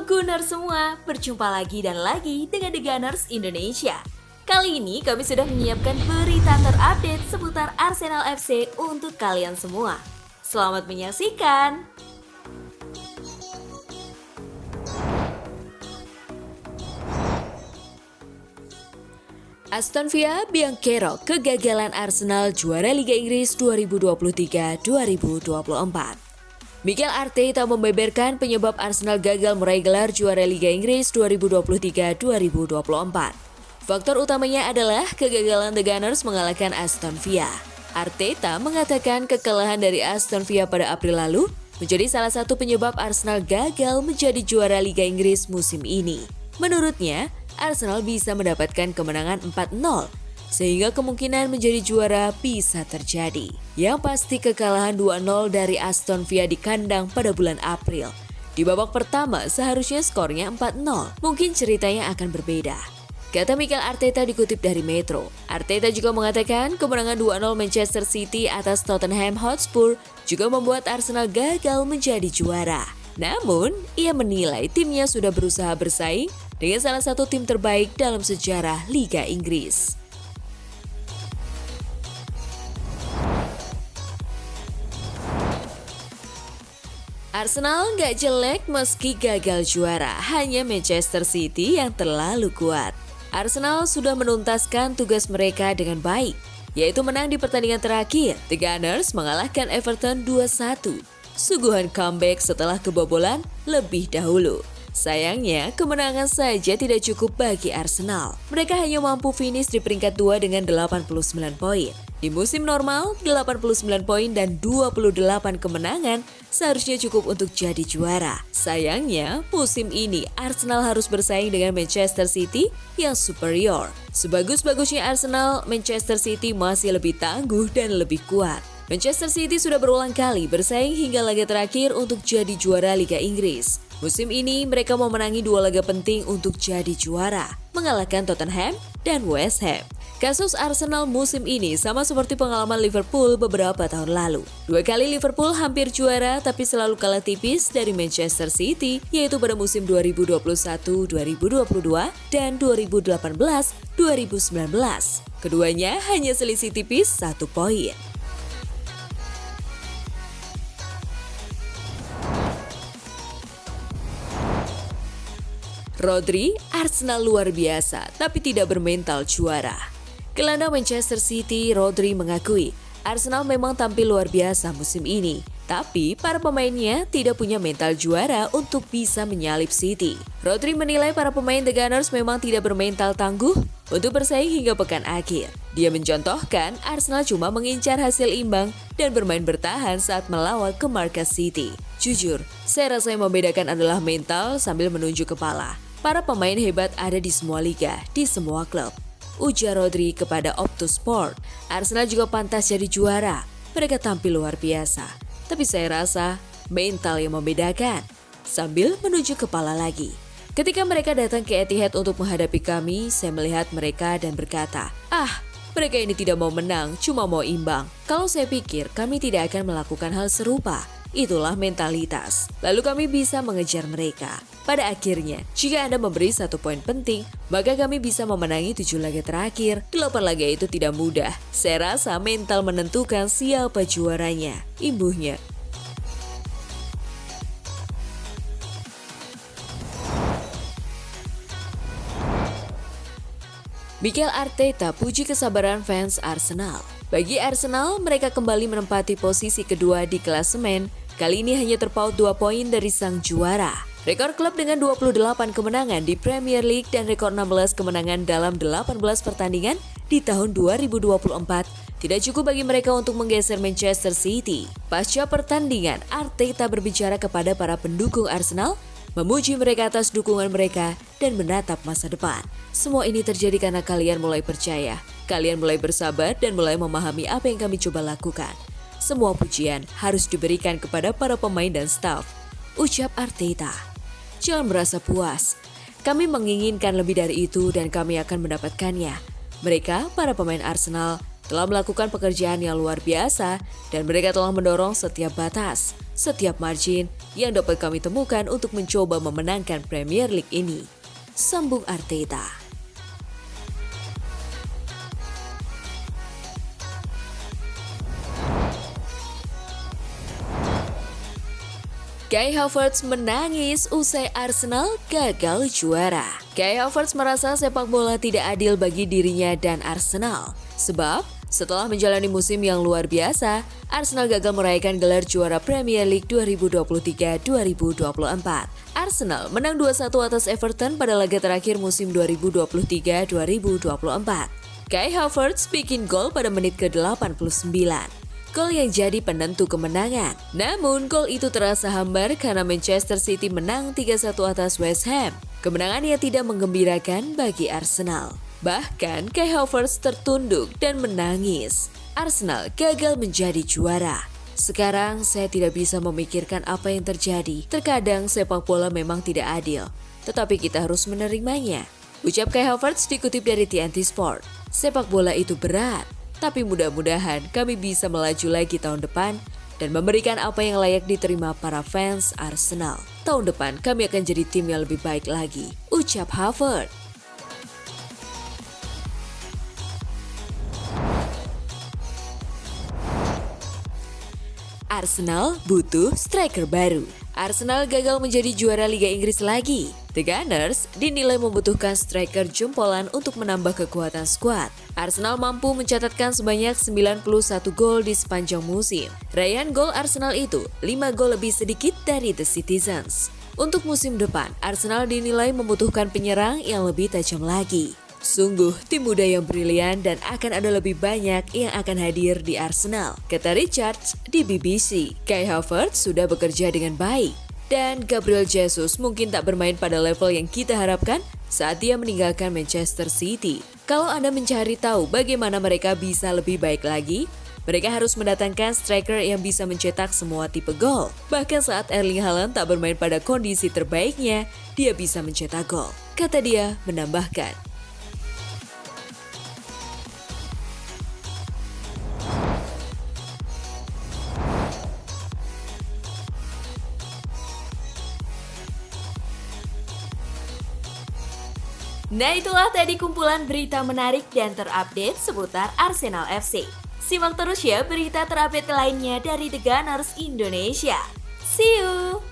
Gunners semua, berjumpa lagi dan lagi dengan The Gunners Indonesia. Kali ini kami sudah menyiapkan berita terupdate seputar Arsenal FC untuk kalian semua. Selamat menyaksikan! Aston Villa Bianchero kegagalan Arsenal juara Liga Inggris 2023-2024. Mikel Arteta membeberkan penyebab Arsenal gagal meraih gelar juara Liga Inggris 2023-2024. Faktor utamanya adalah kegagalan The Gunners mengalahkan Aston Villa. Arteta mengatakan kekalahan dari Aston Villa pada April lalu menjadi salah satu penyebab Arsenal gagal menjadi juara Liga Inggris musim ini. Menurutnya, Arsenal bisa mendapatkan kemenangan 4-0, sehingga kemungkinan menjadi juara bisa terjadi. Yang pasti kekalahan 2-0 dari Aston Villa di kandang pada bulan April. Di babak pertama seharusnya skornya 4-0, mungkin ceritanya akan berbeda. Kata Mikel Arteta dikutip dari Metro. Arteta juga mengatakan kemenangan 2-0 Manchester City atas Tottenham Hotspur juga membuat Arsenal gagal menjadi juara. Namun, ia menilai timnya sudah berusaha bersaing dengan salah satu tim terbaik dalam sejarah Liga Inggris. Arsenal nggak jelek meski gagal juara, hanya Manchester City yang terlalu kuat. Arsenal sudah menuntaskan tugas mereka dengan baik, yaitu menang di pertandingan terakhir. The Gunners mengalahkan Everton 2-1. Suguhan comeback setelah kebobolan lebih dahulu. Sayangnya, kemenangan saja tidak cukup bagi Arsenal. Mereka hanya mampu finish di peringkat 2 dengan 89 poin. Di musim normal, 89 poin dan 28 kemenangan seharusnya cukup untuk jadi juara. Sayangnya, musim ini Arsenal harus bersaing dengan Manchester City yang superior. Sebagus-bagusnya Arsenal, Manchester City masih lebih tangguh dan lebih kuat. Manchester City sudah berulang kali bersaing hingga laga terakhir untuk jadi juara Liga Inggris. Musim ini mereka memenangi 2 laga penting untuk jadi juara, mengalahkan Tottenham dan West Ham. Kasus Arsenal musim ini sama seperti pengalaman Liverpool beberapa tahun lalu. 2 kali Liverpool hampir juara tapi selalu kalah tipis dari Manchester City, yaitu pada musim 2021-2022 dan 2018-2019. Keduanya hanya selisih tipis 1 poin. Rodri, Arsenal luar biasa tapi tidak bermental juara. Gelandang Manchester City, Rodri mengakui Arsenal memang tampil luar biasa musim ini, tapi para pemainnya tidak punya mental juara untuk bisa menyalip City. Rodri menilai para pemain The Gunners memang tidak bermental tangguh untuk bersaing hingga pekan akhir. Dia mencontohkan Arsenal cuma mengincar hasil imbang dan bermain bertahan saat melawan ke markas City. Jujur, saya rasa yang membedakan adalah mental sambil menunjuk kepala. Para pemain hebat ada di semua liga, di semua klub. Ujar Rodri kepada Optosport. Arsenal juga pantas jadi juara. Mereka tampil luar biasa. Tapi saya rasa mental yang membedakan. Sambil menunjuk kepala lagi. Ketika mereka datang ke Etihad untuk menghadapi kami, saya melihat mereka dan berkata, mereka ini tidak mau menang, cuma mau imbang. Kalau saya pikir kami tidak akan melakukan hal serupa. Itulah mentalitas. Lalu kami bisa mengejar mereka. Pada akhirnya, jika Anda memberi 1 poin penting, maka kami bisa memenangi 7 laga terakhir. 8 laga itu tidak mudah. Saya rasa mental menentukan siapa juaranya. Imbuhnya. Mikel Arteta puji kesabaran fans Arsenal. Bagi Arsenal, mereka kembali menempati posisi kedua di klasemen. Kali ini hanya terpaut 2 poin dari sang juara. Rekor klub dengan 28 kemenangan di Premier League dan rekor 16 kemenangan dalam 18 pertandingan di tahun 2024 tidak cukup bagi mereka untuk menggeser Manchester City. Pasca pertandingan, Arteta berbicara kepada para pendukung Arsenal, memuji mereka atas dukungan mereka dan menatap masa depan. Semua ini terjadi karena kalian mulai percaya, kalian mulai bersabar dan mulai memahami apa yang kami coba lakukan. Semua pujian harus diberikan kepada para pemain dan staf, ucap Arteta. Jangan merasa puas. Kami menginginkan lebih dari itu dan kami akan mendapatkannya. Mereka, para pemain Arsenal, telah melakukan pekerjaan yang luar biasa dan mereka telah mendorong setiap batas, setiap margin yang dapat kami temukan untuk mencoba memenangkan Premier League ini. Sambung Arteta. Kai Havertz menangis usai Arsenal gagal juara. Kai Havertz merasa sepak bola tidak adil bagi dirinya dan Arsenal. Sebab, setelah menjalani musim yang luar biasa, Arsenal gagal meraihkan gelar juara Premier League 2023-2024. Arsenal menang 2-1 atas Everton pada laga terakhir musim 2023-2024. Kai Havertz bikin gol pada menit ke-89. Gol yang jadi penentu kemenangan. Namun, gol itu terasa hambar karena Manchester City menang 3-1 atas West Ham. Kemenangan yang tidak menggembirakan bagi Arsenal. Bahkan, Kai Havertz tertunduk dan menangis. Arsenal gagal menjadi juara. Sekarang, saya tidak bisa memikirkan apa yang terjadi. Terkadang, sepak bola memang tidak adil. Tetapi kita harus menerimanya. Ucap Kai Havertz dikutip dari TNT Sport. Sepak bola itu berat. Tapi mudah-mudahan kami bisa melaju lagi tahun depan dan memberikan apa yang layak diterima para fans Arsenal. Tahun depan kami akan jadi tim yang lebih baik lagi, ucap Havertz. Arsenal butuh striker baru. Arsenal gagal menjadi juara Liga Inggris lagi. The Gunners dinilai membutuhkan striker jempolan untuk menambah kekuatan skuad. Arsenal mampu mencatatkan sebanyak 91 gol di sepanjang musim. Raihan gol Arsenal itu 5 gol lebih sedikit dari The Citizens. Untuk musim depan, Arsenal dinilai membutuhkan penyerang yang lebih tajam lagi. Sungguh tim muda yang brilian dan akan ada lebih banyak yang akan hadir di Arsenal, kata Richards di BBC. Kai Havertz sudah bekerja dengan baik dan Gabriel Jesus mungkin tak bermain pada level yang kita harapkan saat dia meninggalkan Manchester City. Kalau Anda mencari tahu bagaimana mereka bisa lebih baik lagi, mereka harus mendatangkan striker yang bisa mencetak semua tipe gol. Bahkan saat Erling Haaland tak bermain pada kondisi terbaiknya, dia bisa mencetak gol, kata dia menambahkan. Nah, itulah tadi kumpulan berita menarik dan terupdate seputar Arsenal FC. Simak terus ya berita terupdate lainnya dari The Gunners Indonesia. See you!